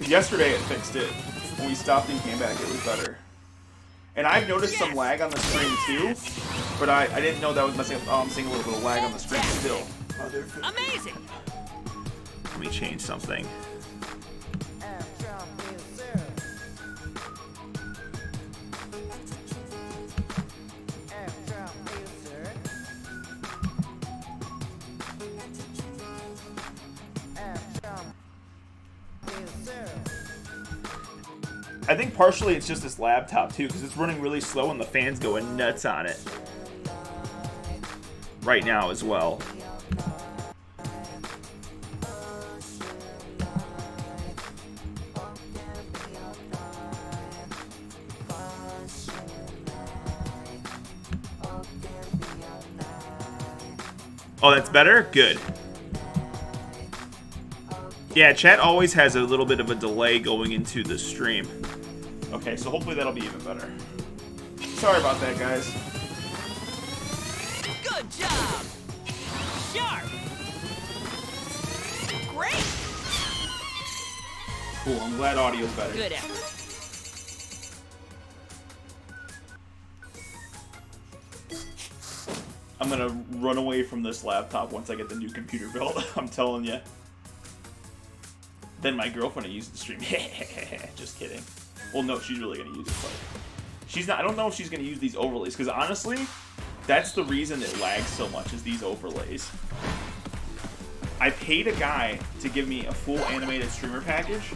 Because yesterday it fixed it. When we stopped and came back, it was better. And I've noticed some lag on the stream too, but I didn't know that was messing up. Oh, I'm seeing a little bit of lag on the stream still. Amazing! Let me change something. I think partially it's just this laptop too, because it's running really slow and the fan's going nuts on it right now as well. Oh, that's better? Good. Yeah, chat always has a little bit of a delay going into the stream. Okay, so hopefully that'll be even better. Sorry about that, guys. Good job! Sharp! Great! Cool, I'm glad audio's better. Good effort. I'm gonna run away from this laptop once I get the new computer built. I'm telling you. Then my girlfriend will use the stream. Just kidding. Well, no, she's really gonna use it, but she's not. I don't know if she's gonna use these overlays, because honestly, that's the reason it lags so much, is these overlays. I paid a guy to give me a full animated streamer package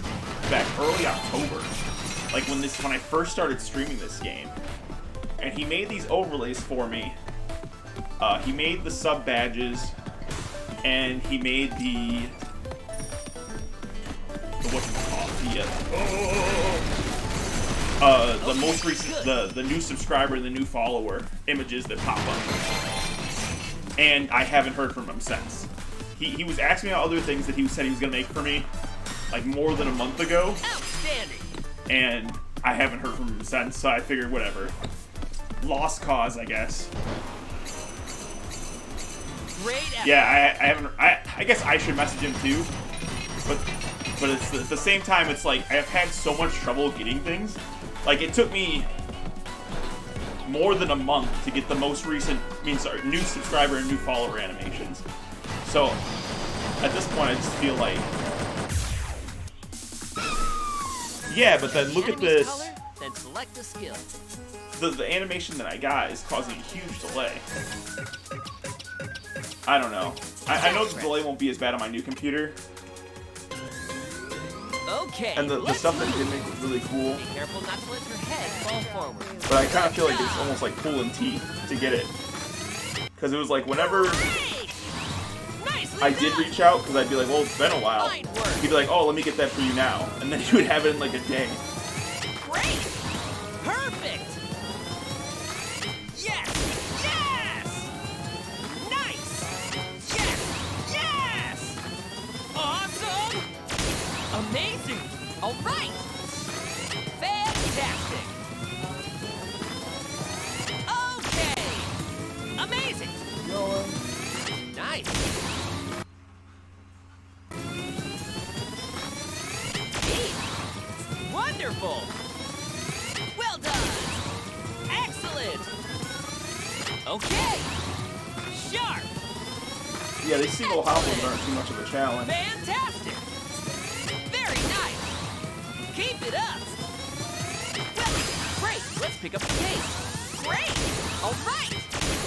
back early October, like when I first started streaming this game, and he made these overlays for me. He made the sub badges, and he made the the most recent, the new subscriber and the new follower images that pop up. And I haven't heard from him since. He was asking me about other things that he said he was gonna make for me, like more than a month ago. Outstanding. And I haven't heard from him since, so I figured whatever. Lost cause, I guess. Great effort. Yeah, I haven't. I guess I should message him too, but it's at the same time, it's like I've had so much trouble getting things. Like, it took me more than a month to get the most recent, new subscriber and new follower animations. So at this point, I just feel like, yeah, but then look at this. Color, then select a skill. The animation that I got is causing a huge delay. I don't know. I know the delay won't be as bad on my new computer. Okay. And the stuff that did make was really cool. Be careful not to let your head fall forward. But I kind of feel like it's almost like pulling teeth to get it. Because it was like whenever I did reach out, because I'd be like, well, it's been a while. He'd be like, oh, let me get that for you now. And then he would have it in like a day. Great! Perfect! Yes! Yes! Nice! Yes! Yes! Awesome! Amazing! All right! Fantastic! Okay! Amazing! Nice! Neat! Wonderful! Well done! Excellent! Okay! Sharp! Yeah, these single hobbles aren't too much of a challenge. Fantastic! Very nice! Keep it up! Well, great! Let's pick up the pace! Great! All right!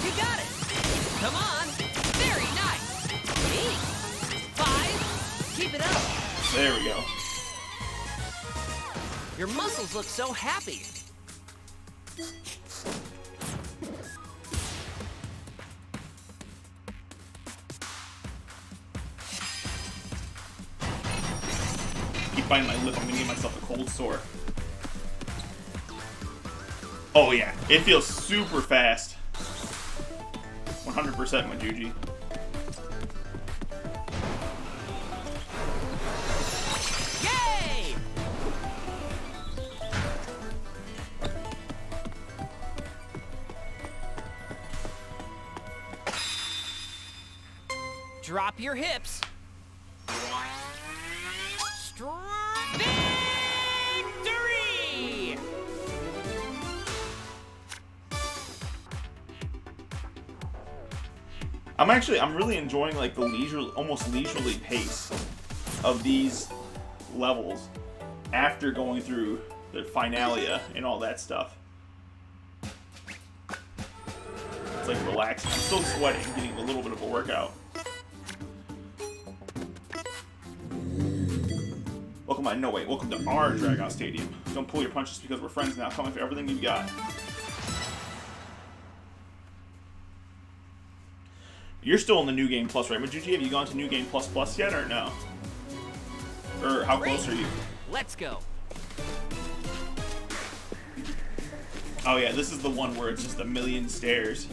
You got it! Come on! Very nice! 8! 5! Keep it up! There we go. Your muscles look so happy! Keep biting my lip, I'm gonna give myself a cold sore. Oh yeah, it feels super fast. 100% Majuji. Yay! Drop your hips. Strong. I'm really enjoying like the almost leisurely pace of these levels after going through the finalia and all that stuff. It's like relaxing. I'm still sweating, getting a little bit of a workout. Welcome to our Dragout Stadium. Don't pull your punches because we're friends now. Coming for everything you've got. You're still in the New Game Plus, right? Majuji, have you gone to New Game Plus Plus yet, or no? Or how close are you? Let's go. Oh yeah, this is the one where it's just a million stairs.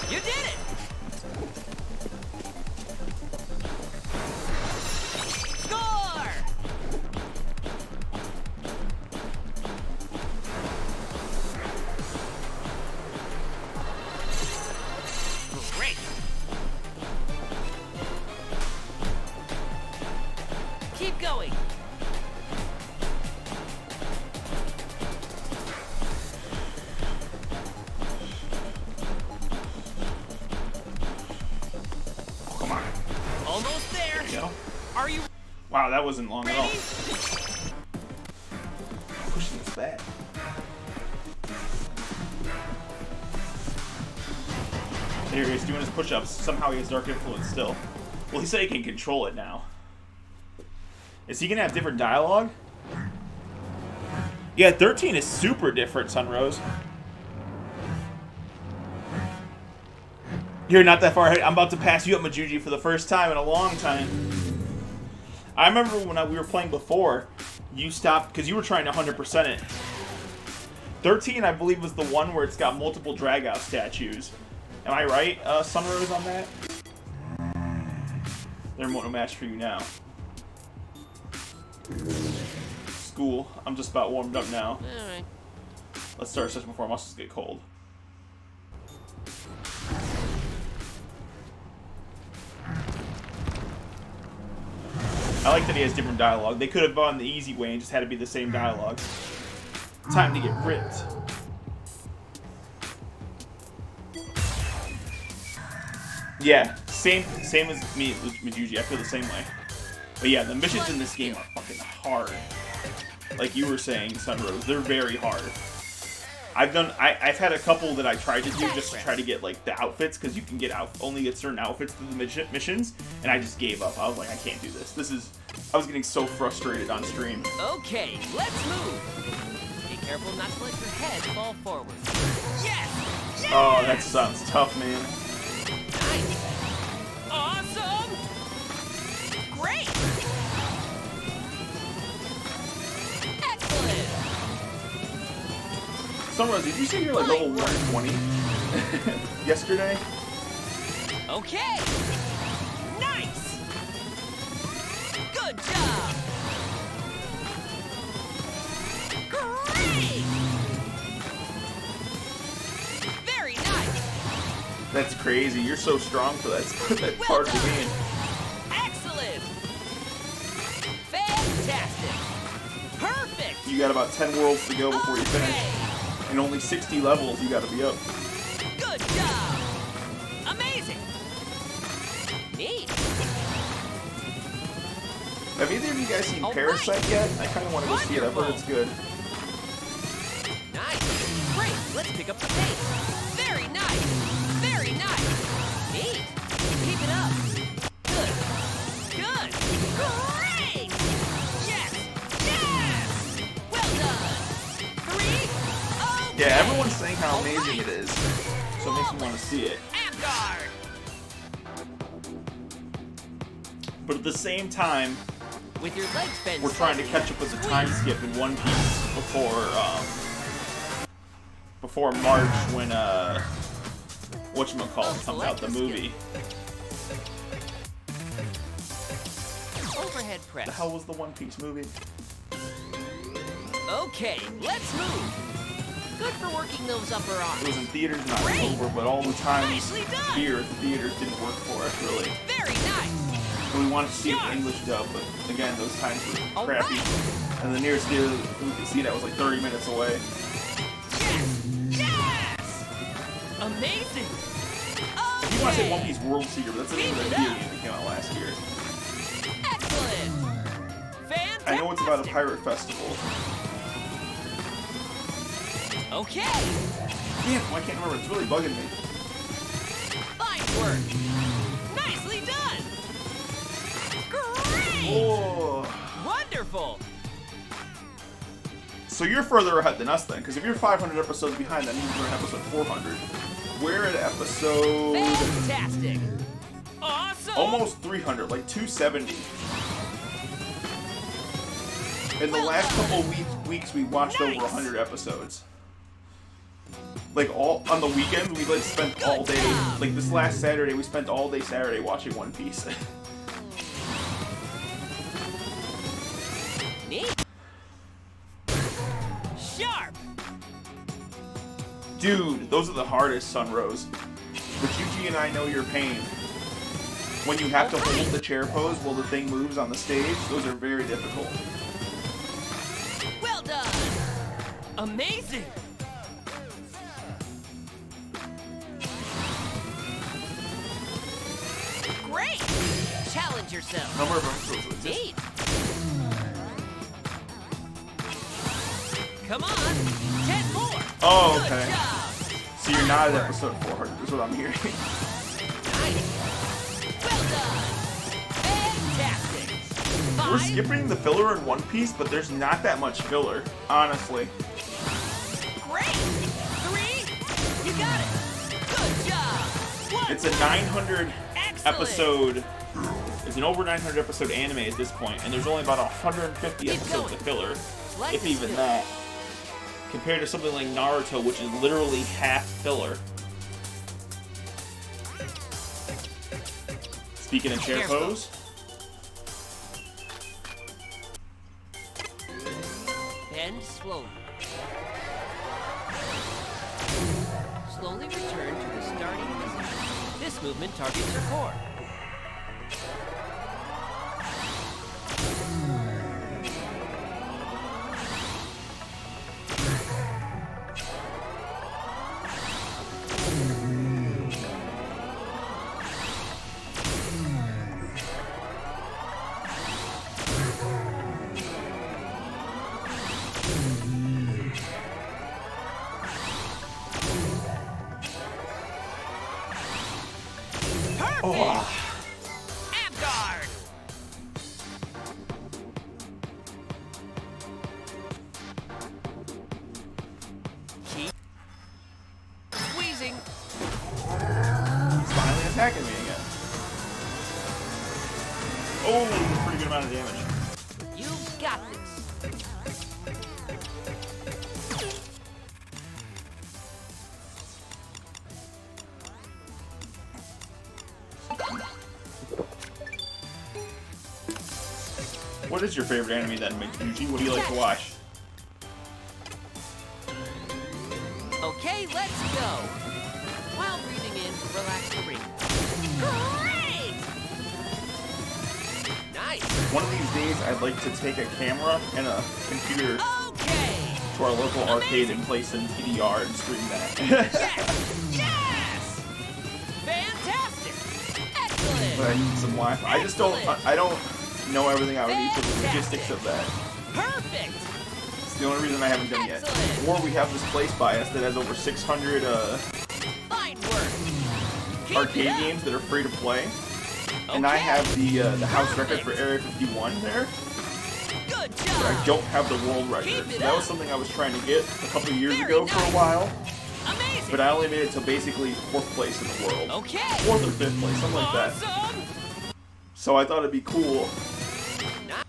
You did it! Score! Great! Keep going! Come on. Almost there! There you go. Are you Wow, that wasn't long at all. ready? Pushing this back. There he is doing his push-ups. Somehow he has Dark Influence still. Well, he said he can control it now. Is he gonna have different dialogue? Yeah, 13 is super different, Sunrose. You're not that far ahead. I'm about to pass you up, Majuji, for the first time in a long time. I remember when we were playing before, you stopped because you were trying to 100% it. 13, I believe, was the one where it's got multiple Dragout statues. Am I right, Sunrose, on that? They're no match for you now. School. I'm just about warmed up now. Alright. Let's start a session before our muscles get cold. I like that he has different dialogue. They could have gone the easy way and just had to be the same dialogue. Time to get ripped. Yeah, same as me with Majuji. I feel the same way. But yeah, the missions in this game are fucking hard. Like you were saying, Sunrose, they're very hard. I've had a couple that I tried to do just to try to get like the outfits, because you can only get certain outfits through the missions, and I just gave up. I was like, I can't do this. I was getting so frustrated on stream. Okay, let's move. Be careful not to let your head fall forward. Yes! Yes! Oh, that sounds tough, man. Nice. Awesome! Great! Excellent! Sunrose, did you say you're like level 120 yesterday? Okay! Nice! Good job! Great! Very nice! That's crazy. You're so strong for that part of the game. Excellent! Fantastic! Perfect! You got about 10 worlds to go before you finish. Okay. And only 60 levels you gotta be up. Good job! Amazing! Neat! Have either of you guys seen All Parasite right. yet? I kind of want to go see it. I've heard it's good. Nice! Great! Let's pick up the pace! Very nice! Very nice! Neat! Keep it up! Good! Good! Great! Yes! Yes! Well done! 3, Yeah, everyone's saying how amazing it is. So it makes me want to see it. Amguard! But at the same time, With your legs bent we're trying to slightly, catch up with the squeeze. time skip in One Piece before March when whatchamacallit comes out, the movie. Overhead press. The hell was the One Piece movie? Okay, let's move. Good for working those upper It was arms. in theaters in Great. October, but all the time Nicely done. here at the theaters didn't work for us, really. Very nice. And we wanted to see an English dub, but again, those times were crappy. And the nearest theater we could see that was like 30 minutes away. Yes! Amazing! If you want to say One Piece World Secret, but that's the name of the video game that came out last year. Excellent! Fantastic! I know it's about a pirate festival. Okay! Damn, I can't remember. It's really bugging me. Fine work! Nicely done! Great! Oh. Wonderful! So you're further ahead than us then, because if you're 500 episodes behind, that means we're in episode 400. We're at episode... Fantastic! Awesome! Almost 300, like 270. In the last couple weeks, we watched over 100 episodes. Like, all on the weekends, we like spent all day. Like, this last Saturday, we spent all day Saturday watching One Piece. Neat. Sharp! Dude, those are the hardest, Sunrose. But Yuji and I know your pain. When you have to hold the chair pose while the thing moves on the stage, those are very difficult. Well done! Amazing! Great! Challenge yourself. Number of episodes with this. Neat. Come on, 10 more. Oh, Good okay. job. So you're not at episode 400, is what I'm hearing. Nice. Well done. Fantastic. We're 5. skipping the filler in One Piece, but there's not that much filler, honestly. Great. 3. You got it. Good job. 1. It's a 900 Excellent. episode. It's an over 900 episode anime at this point, and there's only about 150 Keep episodes going. of filler, Like if even that. Compared to something like Naruto, which is literally half filler. Speaking of chair Careful. pose. Bend slowly. Slowly return to the starting position. This movement targets your core. Oh. Abguard! Keep squeezing. He's finally attacking me again. Oh, pretty good amount of damage. You've got this. What is your favorite anime then, Yuji? What do you like to watch? Okay, let's go. While breathing in, relax the ring. Great! Nice. One of these days, I'd like to take a camera and a computer Okay. to our local arcade and play some TDR and stream that. Yes! Yes! Fantastic! Excellent! But I need some Wi-Fi. I don't know everything I would need for the logistics of that. Perfect! It's the only reason I haven't done yet. Excellent. Or we have this place by us that has over 600 Fine work. Keep arcade it up. games that are free to play. And I have the house record for Area 51 there, Good but I job. don't have the world record. Keep So it that was up. something I was trying to get a couple of years Very ago for a nice. while, Amazing. but I only made it to basically 4th place in the world. Okay. 4th or 5th place, something like that. Awesome. So I thought it'd be cool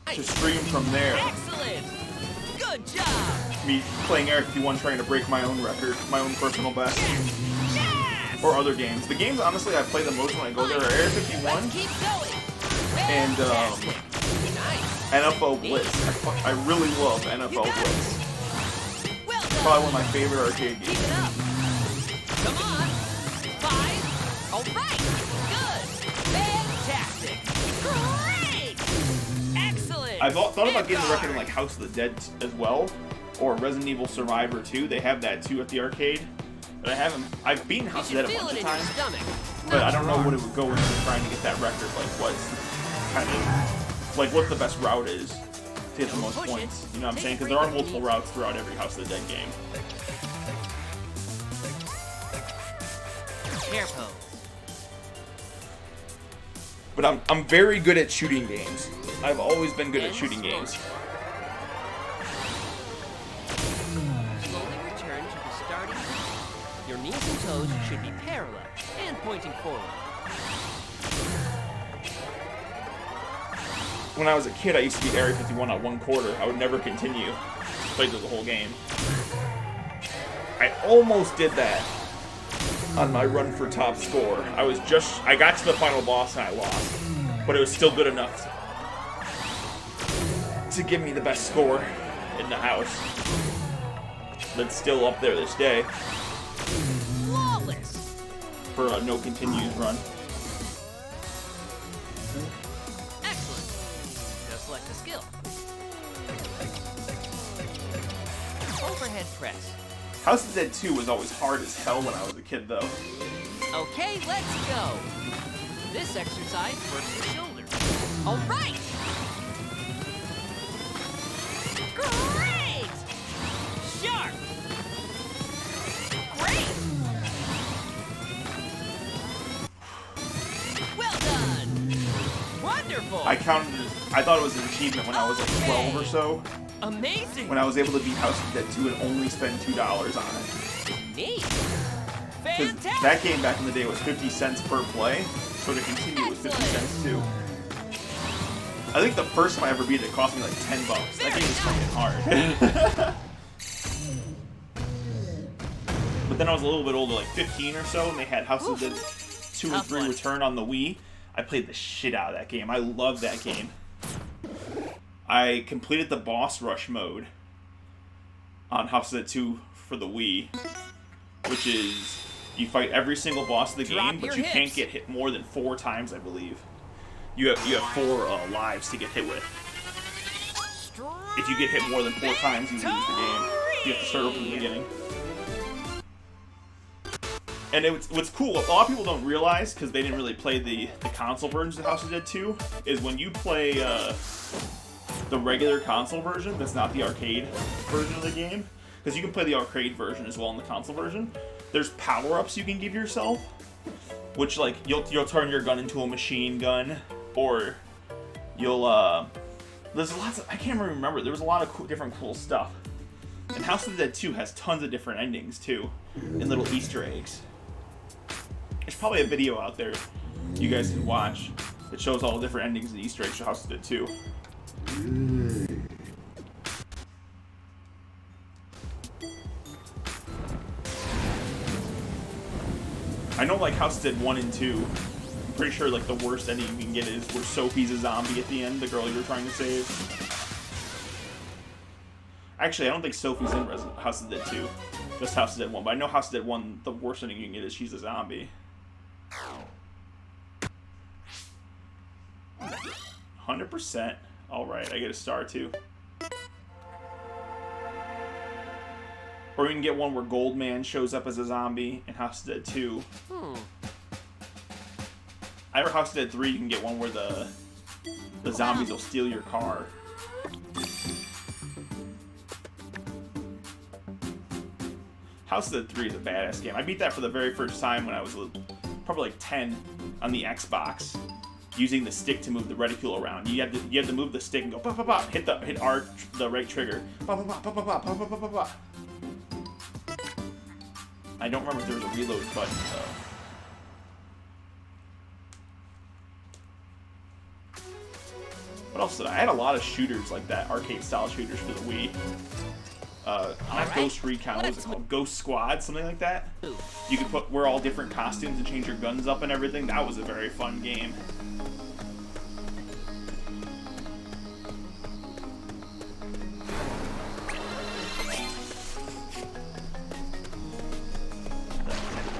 Nice. to stream from there. Excellent. Good job. Me playing Area 51, trying to break my own record, my own personal best, Yes. or other games. The games, honestly, I play the most when I go there are Area 51 Let's keep going. and Fantastic. Nice. NFO Blitz. I really love You NFO got it. Blitz. Well done. Probably one of my favorite arcade Keep games. it up. Come on. 5. All right. Good. Fantastic. Great. I've thought about getting the record in like House of the Dead as well, or Resident Evil Survivor 2. They have that too at the arcade. But I haven't. I've beaten House of the Dead a bunch of times, but I don't know what it would go into trying to get that record. Like what's kind of like what the best route is to get the most points. You know what I'm saying? Because there are multiple routes throughout every House of the Dead game. Air pose. But I'm very good at shooting games. I've always been good at shooting games. Slowly return to the starting point. Your knees and toes should be parallel and pointing forward. When I was a kid, I used to beat Area 51 on 1/4. I would never continue. Played through the whole game. I almost did that on my run for top score. I got to the final boss and I lost. But it was still good enough to give me the best score in the house. That's still up there this day. Flawless. For a no continues run. Excellent. Just select a skill. Overhead press. House of the Dead 2 was always hard as hell when I was a kid, though. Okay, let's go. This exercise works your shoulders. All right. Great. Sharp. Great. Well done. Wonderful. I thought it was an achievement when I was like 12 or so. Amazing. When I was able to beat House of the Dead 2 and only spend $2 on it. Neat. Because Fantastic. that game back in the day was 50 cents per play, so to continue was 50 cents too. I think the first time I ever beat it cost me like $10. That game is fucking hard. But then I was a little bit older, like 15 or so, and they had House of the Dead 2 and 3 Return on the Wii. I played the shit out of that game. I love that game. I completed the boss rush mode on House of the Dead 2 for the Wii, which is you fight every single boss of the game, but you can't get hit more than 4 times, I believe. You have 4 lives to get hit with. If you get hit more than 4 times, you lose the game. You have to start over from the beginning. And what's cool, a lot of people don't realize, because they didn't really play the console versions of House of the Dead 2, is when you play the regular console version, that's not the arcade version of the game, because you can play the arcade version as well in the console version, there's power-ups you can give yourself, which, like, you'll turn your gun into a machine gun, or you'll, there's lots of, I can't remember, there was a lot of different cool stuff. And House of the Dead 2 has tons of different endings, too, and little Easter eggs. There's probably a video out there you guys can watch that shows all the different endings and Easter eggs for House of the Dead 2. I know, like, House of the Dead 1 and 2, I'm pretty sure, like, the worst ending you can get is where Sophie's a zombie at the end, the girl you're trying to save. Actually, I don't think Sophie's in House of the Dead 2, just House of the Dead 1, but I know House of the Dead 1, the worst ending you can get is she's a zombie. 100%. Alright, I get a star too. Or you can get one where Goldman shows up as a zombie in House of the Dead 2. I remember House of the Dead 3, you can get one where the zombies will steal your car. House of the Dead 3 is a badass game. I beat that for the very first time when I was probably like 10 on the Xbox, using the stick to move the reticule around. You had to move the stick and go pop pop pop, hit R, the right trigger. Pop pop pop pop pop pop pop pop pop. I don't remember if there was a reload button though. What else did I had a lot of shooters like that, arcade style shooters for the Wii. Not Ghost Recon, what was it called? Ghost Squad, something like that. You could wear all different costumes and change your guns up and everything. That was a very fun game.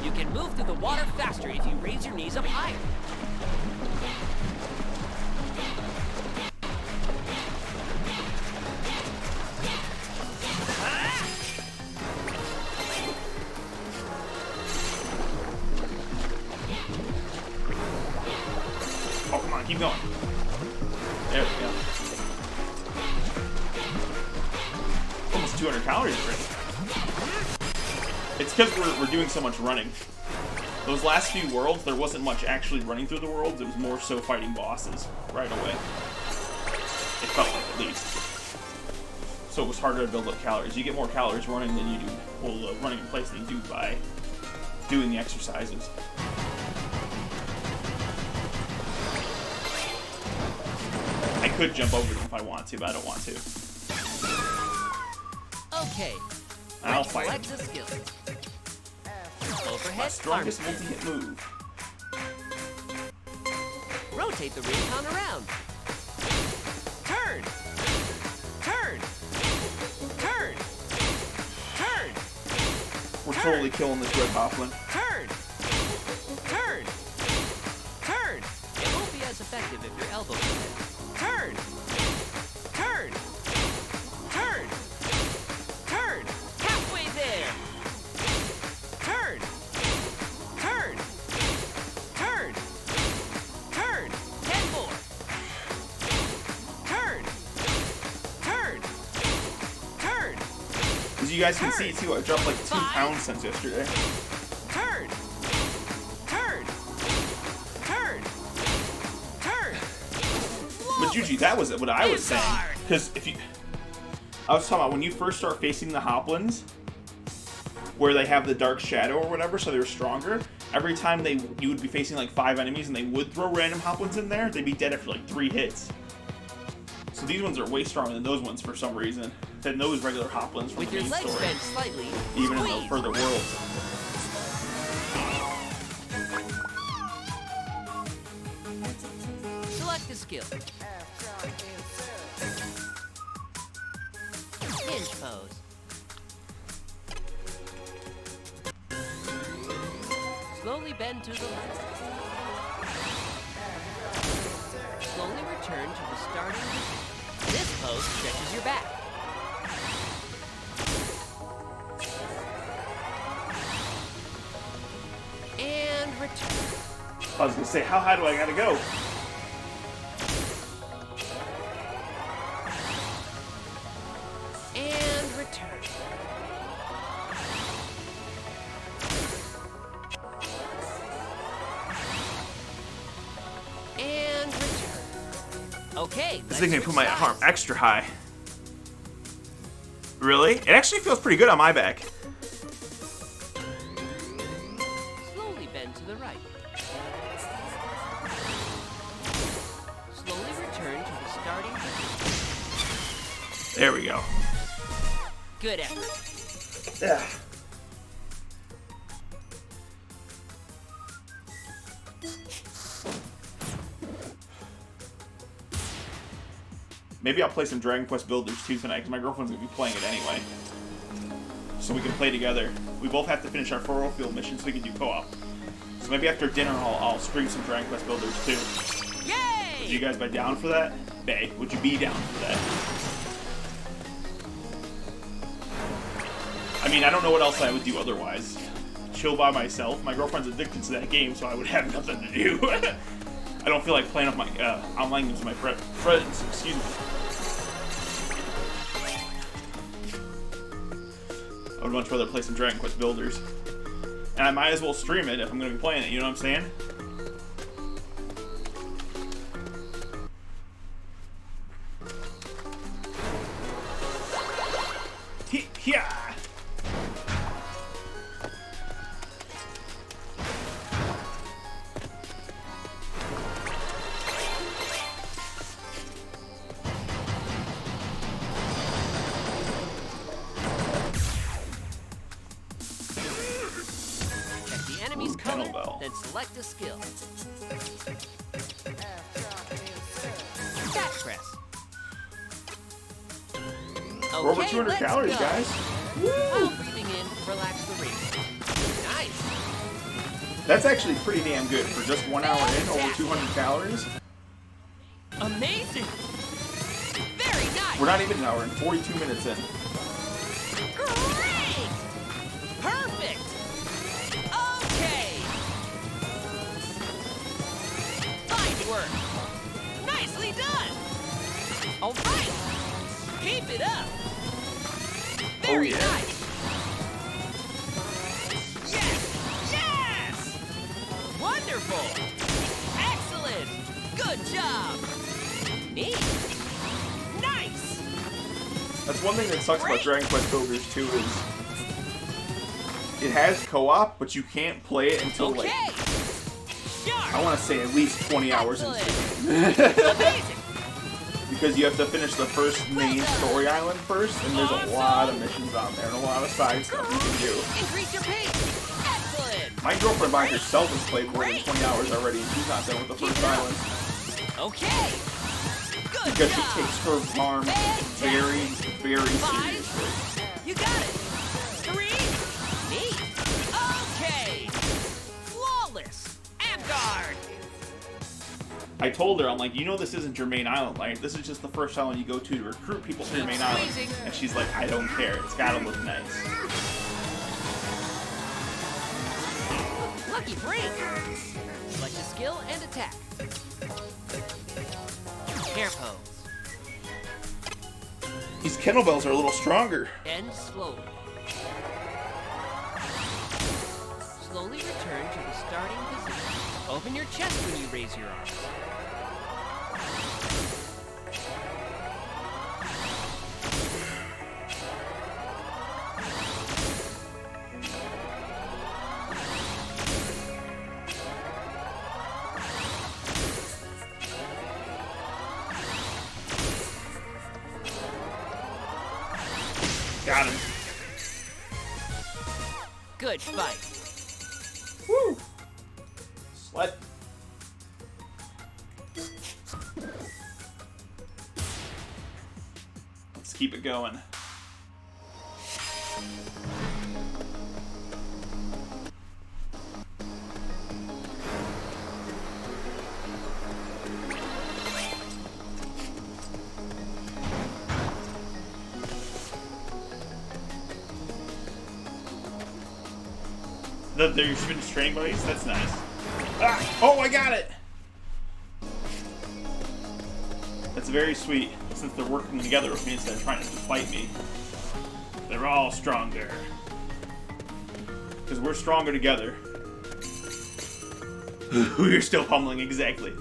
You can move through the water faster if you raise your knees up higher. Keep going. There we go. Almost 200 calories already. It's because we're doing so much running. Those last few worlds, there wasn't much actually running through the worlds. It was more so fighting bosses right away. It felt like, at least. So it was harder to build up calories. You get more calories running than you do, well, running in place than you do by doing the exercises. I could jump over them if I want to, but I don't want to. Okay. I'll fight Select him. the skill. My Overhead strongest arm multi-hit move. Rotate the recon around. Turn. Turn. Turn. Turn. We're totally killing this red hoplin. Turn. Turn. Turn. It won't be as effective if your elbow is in. Turn. Turn. Turn. Turn. Halfway there. Turn. Turn. Turn. Turn. 10 more. Turn. Turn. Turn. As you guys can see too, I've dropped like 2 pounds since yesterday. Turn. Turn. Turn. Turn. But Juji, that was what I was saying. Because if you, I was talking about when you first start facing the hoplins, where they have the dark shadow or whatever, so they're stronger. Every time you would be facing like 5 enemies and they would throw random hoplins in there, they'd be dead after like 3 hits. So these ones are way stronger than those ones for some reason. Than those regular hoplins from With the your main legs story. bent slightly, Even in the squeeze. further worlds. Select a skill. Hinge pose. Slowly bend to the left. Slowly return to the starting position. This pose stretches your back. And return. I was gonna say, how high do I gotta go? And return. And return. Okay. This thing can put my arm extra high. Really? It actually feels pretty good on my back. Slowly bend to the right. Slowly return to the starting position. There we go. Good effort. Yeah. Maybe I'll play some Dragon Quest Builders 2 tonight, because my girlfriend's going to be playing it anyway. So we can play together. We both have to finish our Furrow Field mission so we can do co-op. So maybe after dinner I'll stream some Dragon Quest Builders 2. Yay! Would you guys be down for that? Bae, would you be down for that? I mean, I don't know what else I would do otherwise. Chill by myself. My girlfriend's addicted to that game, so I would have nothing to do. I don't feel like playing with my online games with my friends. Excuse me. I would much rather play some Dragon Quest Builders. And I might as well stream it if I'm going to be playing it, you know what I'm saying? Yeah. Check the enemy's color, Kettlebell. then select a skill. Back press. We're over 200 let's calories, go. guys. While breathing in, relax the breathing. Nice. That's actually pretty damn good for just 1 hour in, over 200 calories. Amazing. Very nice. We're not even an hour in, 42 minutes in. Great. Perfect. Okay. Fine work. That's one thing that sucks about Dragon Quest Builders 2 is it has co-op, but you can't play it until like I want to say at least 20 hours into the game. Because you have to finish the first main story island first, and there's a lot of missions on there and a lot of side stuff you can do. Increase your pace. Excellent. My girlfriend by herself has played more than 20 hours already, and she's not done with the first island. Okay. Good Because job. she takes her farm very, very seriously. You got it. 3. Neat. Okay. Flawless. Abguard. I told her, I'm like, you know this isn't your main island, right? This is just the first island you go to recruit people to your main island. And she's like, I don't care. It's gotta look nice. Lucky break. Select a skill and attack. Hair pose. These kettlebells are a little stronger. End slowly. Slowly return to the starting position. Open your chest when you raise your arms. Got him. Good fight. Woo! Slut. Let's keep it going. They're spinning training buddies? That's nice. Ah! Oh, I got it! That's very sweet, since they're working together with me instead of trying to fight me. They're all stronger. Because we're stronger together. We're still pummeling, exactly.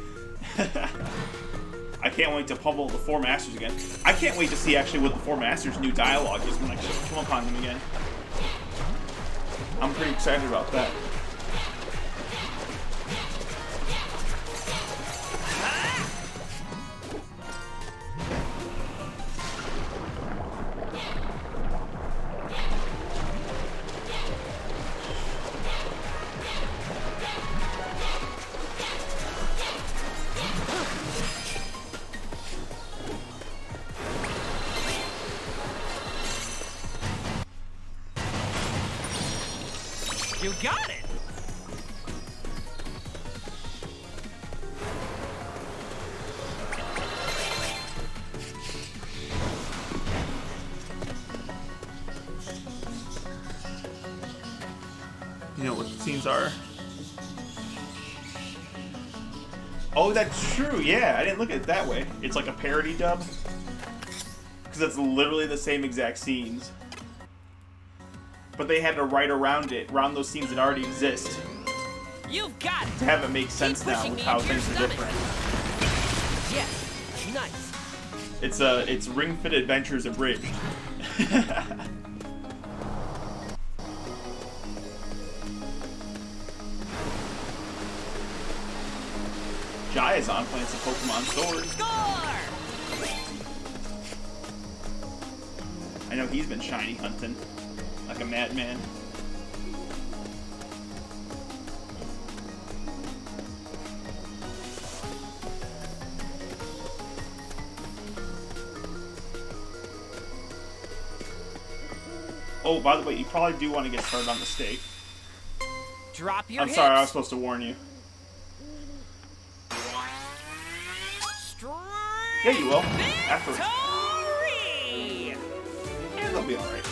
I can't wait to pummel the Four Masters again. I can't wait to see actually what the Four Masters' new dialogue is when I come upon them again. I'm pretty excited about that. You got it! You know what the scenes are? Oh, that's true, yeah. I didn't look at it that way. It's like a parody dub. Because it's literally the same exact scenes. But they had to write around those scenes that already exist. You've got it! To have it make sense now with how things are different. Yes, nice. It's Ring Fit Adventures abridged. Jai is on playing some Pokemon Sword. Score! I know he's been shiny hunting like a madman. Oh, by the way, you probably do want to get started on the steak. Drop your I'm hits. sorry, I was supposed to warn you. Yeah, you will. After. Victory! And they'll be alright.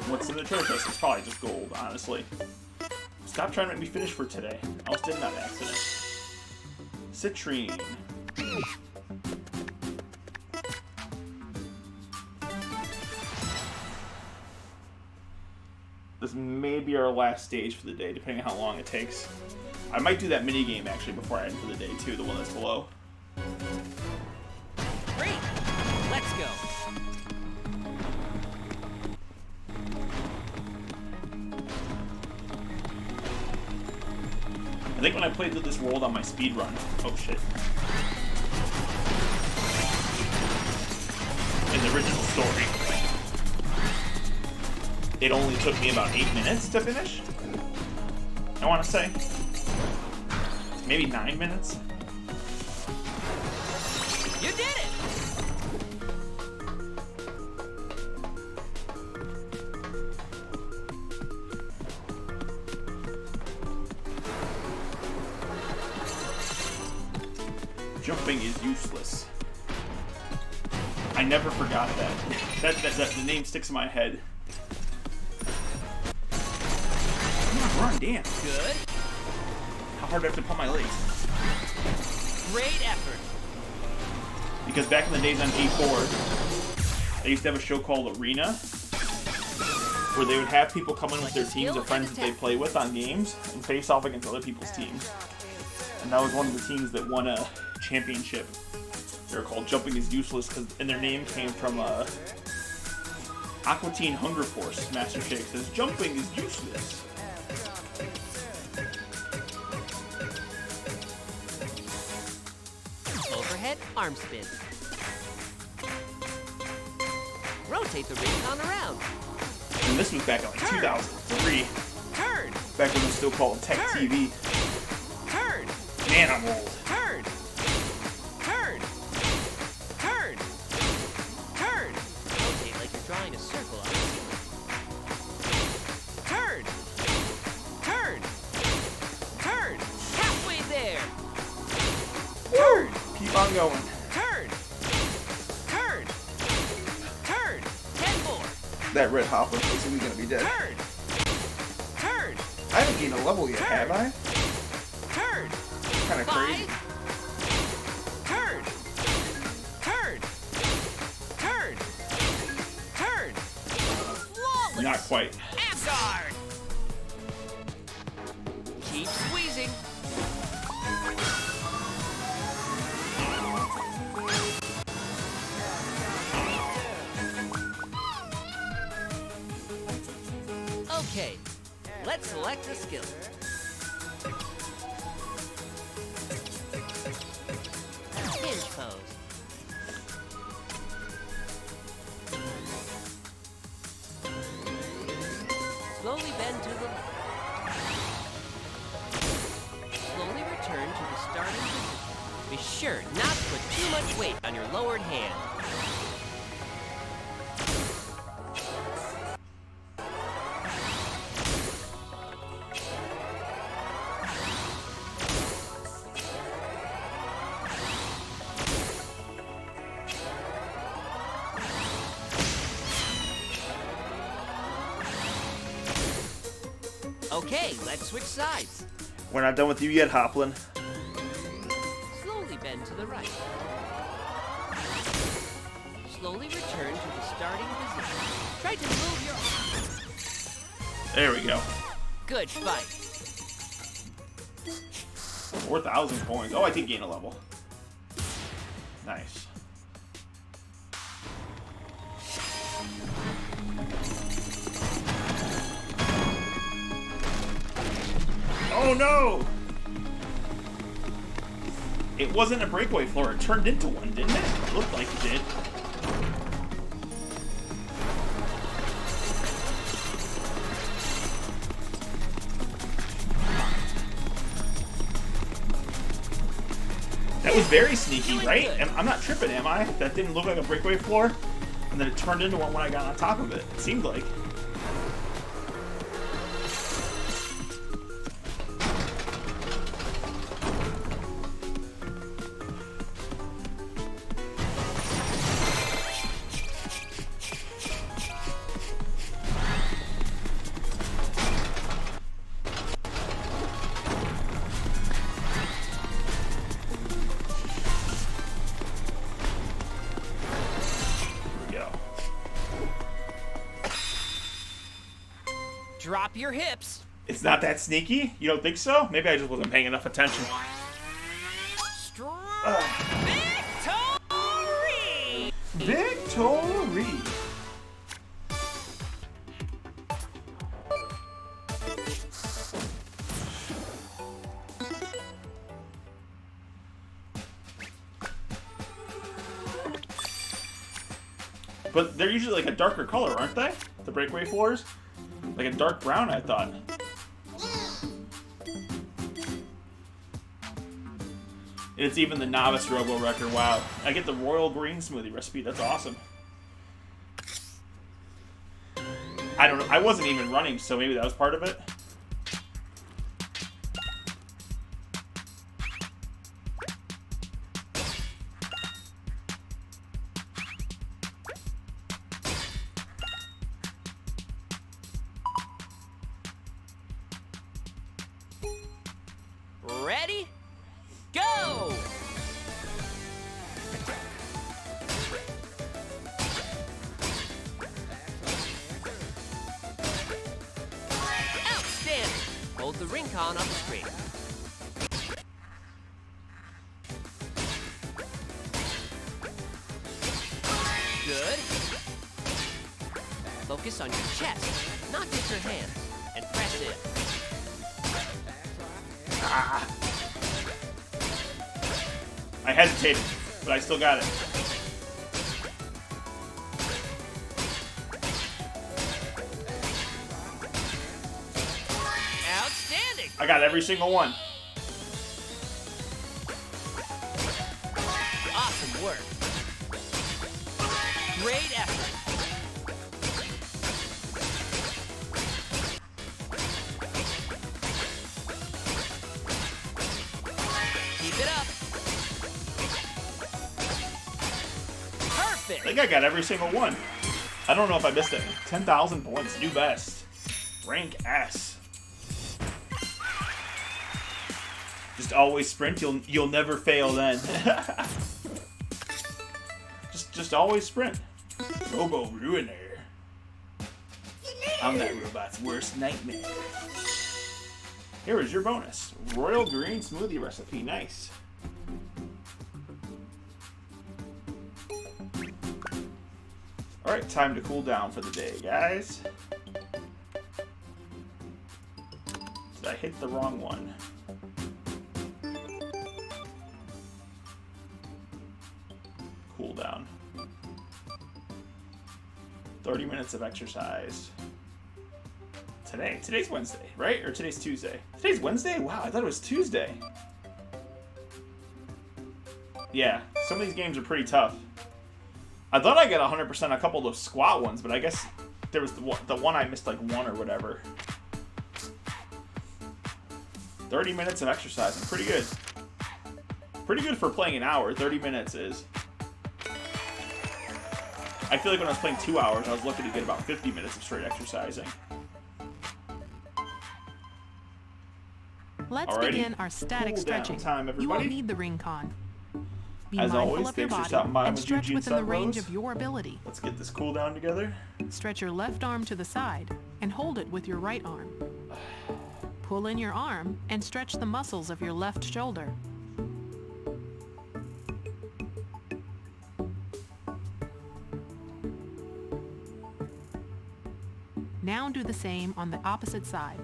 What's in the treasure chest? It's probably just gold, honestly. Stop trying to make me finish for today. I almost did that accident. Citrine. This may be our last stage for the day, depending on how long it takes. I might do that mini game actually before I end for the day too, the one that's below. Great! Let's go! I think when I played through this world on my speed run, oh shit. In the original story, it only took me about 8 minutes to finish. I want to say. Maybe 9 minutes. You did it! Jumping is useless. I never forgot that. that the name sticks in my head. Come on, run, damn. Good. How hard do I have to pump my legs? Great effort. Because back in the days on G4, they used to have a show called Arena, where they would have people come in with their teams of friends that they play with on games and face off against other people's teams. And that was one of the teams that won a championship. They were called Jumping is Useless, and their name came from Aqua Teen Hunger Force. Master Shake says, "Jumping is useless." Overhead arm spin. Rotate the Recon around. And this was back in like 2003. Turn. Back when it was still called Tech TV. Turn. Man, I'm old. Turn. Turn. Turn. Turn. Rotate like you're drawing a circle on the ceiling. Turn. Turn. Turn. Halfway there. Turn. Keep on going. Turn. Turn. Turn. 10 more. That red hopper's basically gonna be dead. Turn. Turn. I haven't gained a level yet, have I? Turn. Kinda crazy. 5. Turn. Turn. Turn. Turn. Flawless. Not quite. Asgard. Keep squeezing. Okay, let's select a skill. Hinge pose. Slowly bend to the left. Slowly return to the starting position. Be sure not to put too much weight on your lowered hand. Okay, let's switch sides. We're not done with you yet, Hoplin. Slowly bend to the right. Slowly return to the starting position. Try to move your arm. There we go. Good fight. 4,000 coins. Oh, I did gain a level. Nice. Oh no! It wasn't a breakaway floor, it turned into one, didn't it? It looked like it did. That was very sneaky, right? I'm not tripping, am I? That didn't look like a breakaway floor, and then it turned into one when I got on top of it. It seemed like. Drop your hips. It's not that sneaky? You don't think so? Maybe I just wasn't paying enough attention. Victory! Victory! But they're usually like a darker color, aren't they? The breakaway floors? Like a dark brown, I thought. It's even the novice robo record. Wow. I get the royal green smoothie recipe. That's awesome. I don't know. I wasn't even running, so maybe that was part of it. Ready? Go! Outstanding! Hold the Rincon on the screen. Good. Focus on your chest, not just your hands, and press in. Ah. I hesitated, but I still got it. Outstanding! I got every single one. Awesome work. Great effort. Keep it up. Perfect. I think I got every single one. I don't know if I missed it. 10,000 points, new best. Rank S. Just always sprint. You'll never fail then. just always sprint. Robo Ruiner. I'm that robot's worst nightmare. Here is your bonus. Royal green smoothie recipe. Nice. Alright, time to cool down for the day, guys. Did I hit the wrong one? Cool down. 30 minutes of exercise. Today's Wednesday, right? Or today's Tuesday? Today's Wednesday? Wow, I thought it was Tuesday. Yeah, some of these games are pretty tough. I thought I got 100% a couple of those squat ones, but I guess there was the one I missed like one or whatever. 30 minutes of exercising, pretty good. Pretty good for playing an hour, 30 minutes is. I feel like when I was playing 2 hours, I was looking to get about 50 minutes of straight exercising. Let's Alrighty. begin our static Cool down stretching. time, You everybody. won't need the Rincon. Be As mindful always, of your thanks for body stopping by and with stretch Eugene within the range Sunrose. of your ability. Let's get this cool down together. Stretch your left arm to the side and hold it with your right arm. Pull in your arm and stretch the muscles of your left shoulder. Now do the same on the opposite side.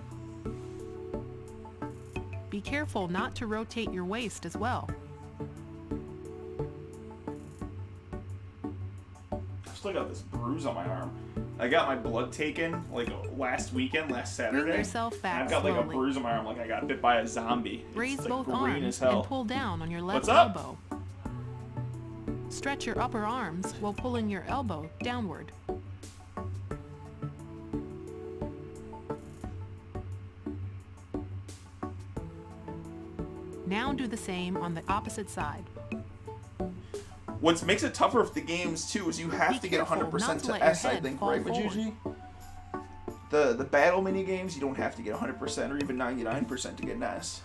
Be careful not to rotate your waist as well. I still got this bruise on my arm. I got my blood taken like last Saturday. Bring yourself back and I've got like a slowly. bruise on my arm like I got bit by a zombie. Raise It's both like green arms as hell. and pull down on your left What's up? elbow. Stretch your upper arms while pulling your elbow downward. Now do the same on the opposite side. What makes it tougher with the games too is you have Be to get careful 100% not to to let your S, I head think, fall right, forward. Wajuji? The battle mini games you don't have to get 100% or even 99% to get an S.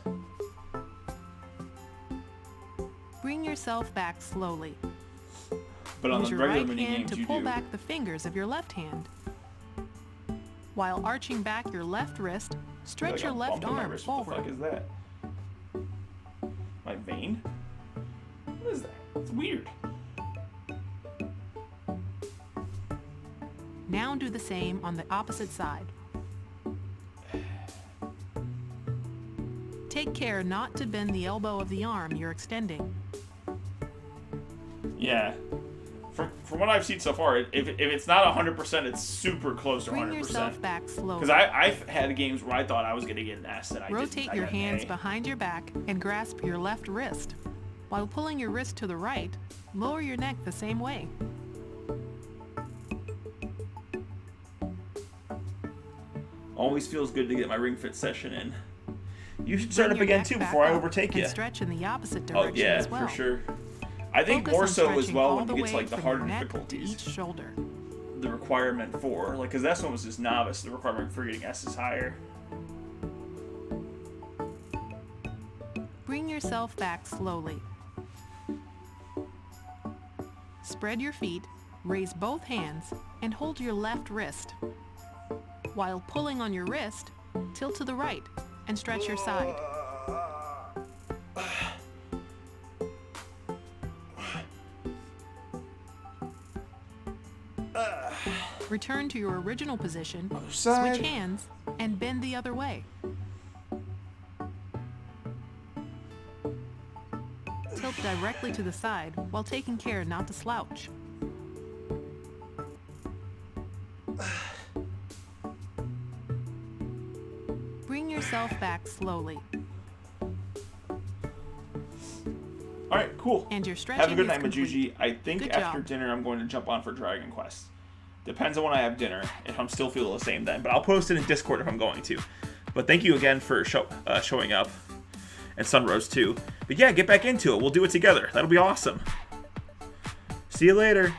Bring yourself back slowly. But on Use the your regular right mini hand games to you pull do. back the fingers of your left hand. While arching back your left wrist, stretch your left arm What the forward. fuck is that? My vein? What is that? It's weird. Now do the same on the opposite side. Take care not to bend the elbow of the arm you're extending. Yeah. From what I've seen so far, if it's not 100%, it's super close to 100%. Bring yourself back slowly. Because I've had games where I thought I was going to get an S and I didn't. Rotate your hands behind your back and grasp your left wrist. While pulling your wrist to the right, lower your neck the same way. Always feels good to get my Ring Fit session in. You should start Bring up your again neck too back before I up overtake you. And stretch in the opposite Oh direction yeah, as well. for sure. I think Focus more on so as stretching well all when the you get to way like the from harder your neck to difficulties. each shoulder. The requirement for, like, because that one was just novice. The requirement for getting S is higher. Bring yourself back slowly. Spread your feet, raise both hands, and hold your left wrist. While pulling on your wrist, tilt to the right and stretch your side. Return to your original position, side. switch hands, and bend the other way. Tilt directly to the side while taking care not to slouch. Bring yourself back slowly. All right, cool. And your stretching Have a good is night, complete. Majuji. I think Good after job. dinner I'm going to jump on for Dragon Quest. Depends on when I have dinner, if I'm still feeling the same then. But I'll post it in Discord if I'm going to. But thank you again for showing up. And Sunrose too. But yeah, get back into it. We'll do it together. That'll be awesome. See you later.